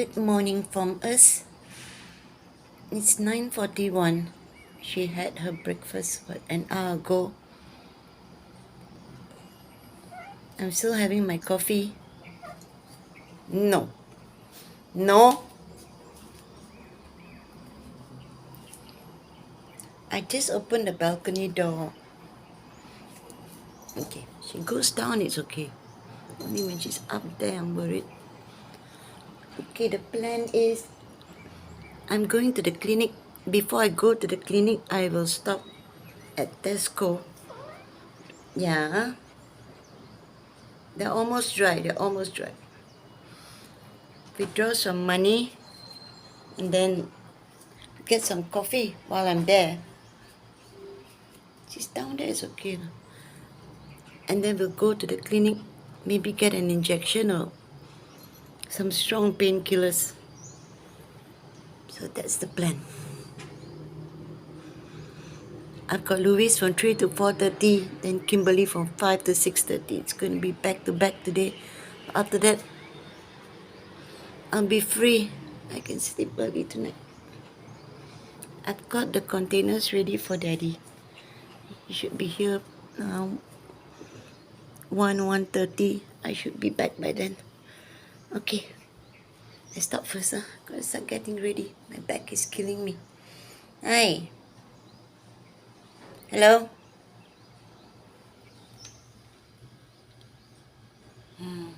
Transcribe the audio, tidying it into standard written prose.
Good morning from us. It's 9:41. She had her breakfast an hour ago. I'm still having my coffee. No. No. I just opened the balcony door. Okay. She goes down, it's okay. Only when she's up there, I'm worried. Okay, the plan is I'm going to the clinic. Before I go to the clinic, I will stop at Tesco. Yeah. They're almost dry. They're almost dry. Withdraw some money and then get some coffee while I'm there. She's down there, it's okay. And then we'll go to the clinic, maybe get an injection or some strong painkillers. So that's the plan. I've got Louise from 3 to 4:30, then Kimberly from 5 to 6:30. It's going to be back to back today. After that, I'll be free. I can sleep early tonight. I've got the containers ready for Daddy. He should be here now. 1:30. I should be back by then. Okay, let's start first. Gotta start getting ready. My back is killing me. Hi. Hello. Mm.